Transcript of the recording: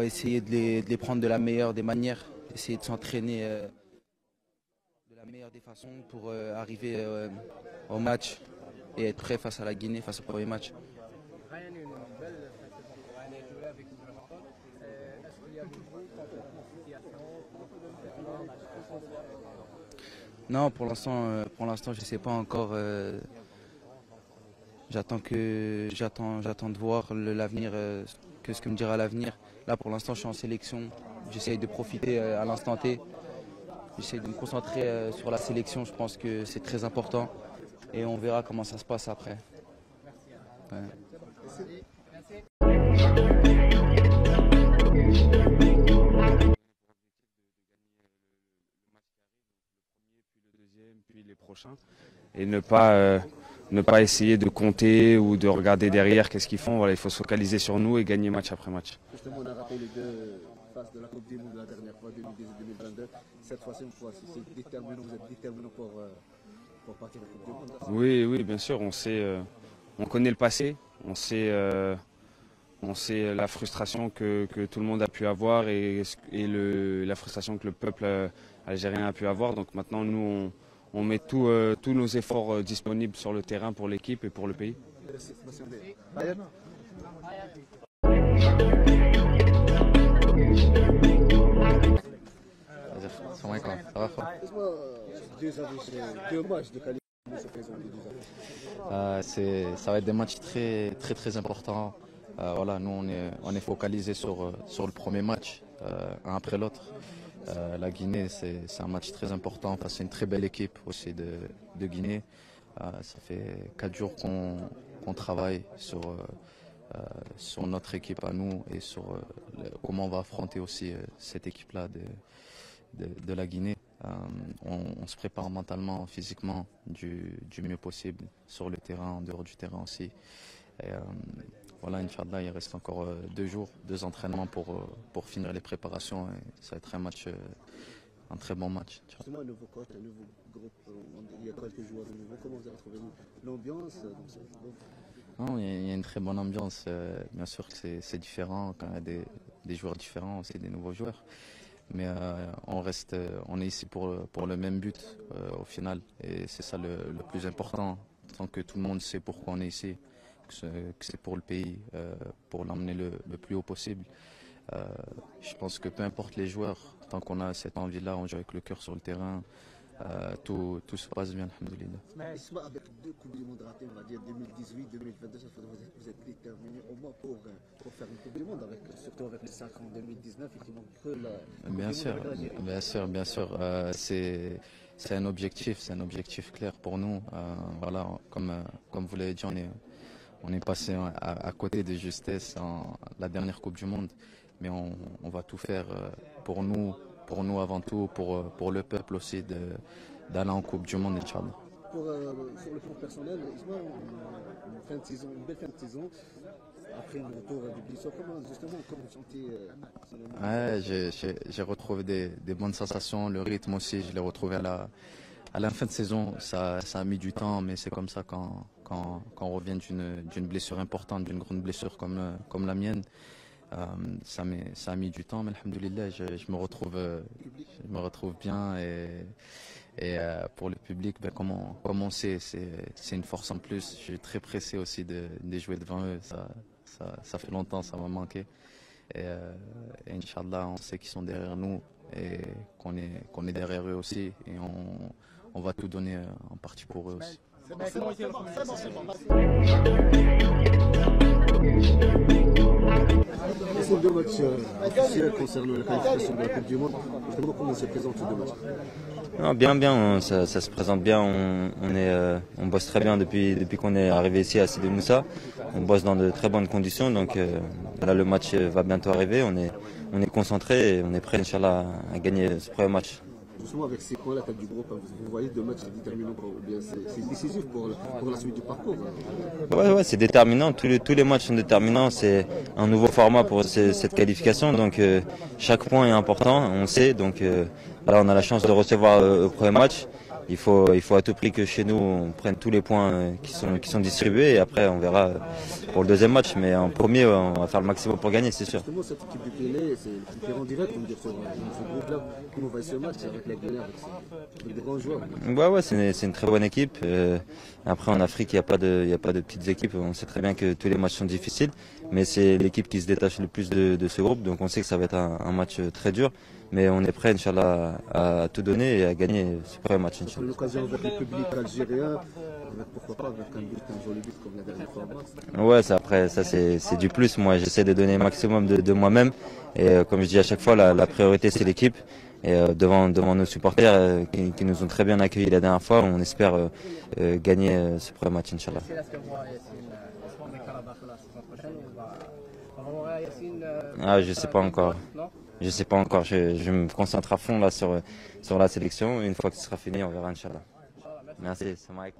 va essayer de les prendre de la meilleure des manières, essayer de s'entraîner de la meilleure des façons pour arriver au match et être prêt face à la Guinée, face au premier match. Ryan, une belle prestation pour Ryan est joué avec le Maroc. Est-ce qu'il y a du groupe en situation? Non, pour l'instant, je ne sais pas encore. J'attends de voir l'avenir, que ce que me dira l'avenir. Là, pour l'instant, je suis en sélection. J'essaye de profiter à l'instant T. J'essaye de me concentrer sur la sélection. Je pense que c'est très important. Et on verra comment ça se passe après. Ouais. Puis les prochains et ne pas essayer de compter ou de regarder derrière qu'est-ce qu'ils font. Voilà, il faut se focaliser sur nous et gagner match après match. Justement, on a raté les deux phases de la Coupe du Monde la dernière fois, 2018-2022. Cette fois-ci, c'est déterminant, vous êtes déterminant pour partir de la Coupe du Monde. Oui, bien sûr. On connaît le passé, on sait la frustration que tout le monde a pu avoir et la frustration que le peuple algérien a pu avoir. Donc maintenant, nous, on met tous nos efforts disponibles sur le terrain pour l'équipe et pour le pays. Ça va être des matchs très importants. Voilà, nous on est focalisé sur le premier match, un après l'autre. La Guinée, c'est un match très important parce que c'est une très belle équipe aussi de Guinée. Ça fait 4 jours qu'on travaille sur notre équipe à nous et sur comment on va affronter aussi cette équipe-là de la Guinée. On se prépare mentalement, physiquement du mieux possible sur le terrain, en dehors du terrain aussi. Et, voilà, Inch'Allah, il reste encore 2 jours, 2 entraînements pour finir les préparations et ça va être un très bon match. Justement, un nouveau coach, un nouveau groupe, il y a quelques joueurs de nouveau. Comment vous avez trouvé l'ambiance dans ce groupe? Non, il y a une très bonne ambiance. Bien sûr que c'est différent quand il y a des joueurs différents, aussi des nouveaux joueurs. Mais on est ici pour le même but au final. Et c'est ça le plus important, tant que tout le monde sait pourquoi on est ici. Que c'est pour le pays, pour l'emmener le plus haut possible. Je pense que peu importe les joueurs, tant qu'on a cette envie-là, on joue avec le cœur sur le terrain, tout se passe bien, alhamdoulilah. Isma, avec 2 Coupes du Monde ratées, on va dire 2018, 2022, ça fait que vous êtes déterminé au moins pour faire une Coupe du Monde, surtout avec les 5 ans en 2019, effectivement, que la Bien sûr. C'est un objectif clair pour nous. Voilà, comme vous l'avez dit, on est passé à côté de justesse en la dernière Coupe du Monde, mais on va tout faire pour nous avant tout, pour le peuple aussi, d'aller en Coupe du Monde, Inch'Allah. Sur le plan personnel, une belle fin de saison, après le retour du blessure, comment vous sentez j'ai retrouvé des bonnes sensations, le rythme aussi, je l'ai retrouvé à la fin de saison. Ça a mis du temps, mais c'est comme ça quand on revient d'une blessure importante, d'une grande blessure comme la mienne. Ça a mis du temps, mais alhamdoulilah, je me retrouve bien et pour le public, comme on sait, c'est une force en plus. Je suis très pressé aussi de jouer devant eux. Ça fait longtemps, ça m'a manqué. Et Inch'Allah, on sait qu'ils sont derrière nous et qu'on est derrière eux aussi. Et on va tout donner en partie pour eux aussi. C'est 2 matchs officiels concernant la qualification de la Coupe du Monde. Justement, comment se présentent ces 2 matchs? Non, bien, ça se présente bien. On bosse très bien depuis qu'on est arrivé ici à Sidi Moussa. On bosse dans de très bonnes conditions. Donc là, le match va bientôt arriver. On est concentré et on est prêt, Inch'Allah, à gagner ce premier match. Justement, avec ces points, la tête du groupe, vous voyez 2 matchs déterminants, c'est décisif pour la suite du parcours. Ouais, c'est déterminant. Tous les matchs sont déterminants. C'est un nouveau format pour cette qualification. Donc chaque point est important, on sait. Donc là, on a la chance de recevoir le premier match. il faut à tout prix que chez nous on prenne tous les points qui sont distribués et après on verra pour le deuxième match. Mais en premier, on va faire le maximum pour gagner, c'est sûr. Justement, cette équipe du Guinée, c'est le concurrent direct, on va dire, sur ce groupe-là. Comment va ce match avec la Guinée, avec des grands joueurs? Ouais, c'est une très bonne équipe. Après, en Afrique, il n'y a pas de petites équipes. On sait très bien que tous les matchs sont difficiles, mais c'est l'équipe qui se détache le plus de ce groupe. Donc on sait que ça va être un match très dur. Mais on est prêt, Inch'Allah, à tout donner et à gagner ce premier match, Inch'Allah. L'occasion avec le public algérien, pourquoi pas avec un joli but comme la dernière fois. Ouais, ça c'est du plus. Moi, j'essaie de donner le maximum de moi-même. Et comme je dis à chaque fois, la priorité c'est l'équipe. Et devant nos supporters qui nous ont très bien accueillis la dernière fois, on espère gagner ce premier match, Inch'Allah. Ah, je sais pas encore. Je sais pas encore. Je me concentre à fond là sur la sélection. Une fois que ce sera fini, on verra, Inch'Allah. Merci, c'est Mike.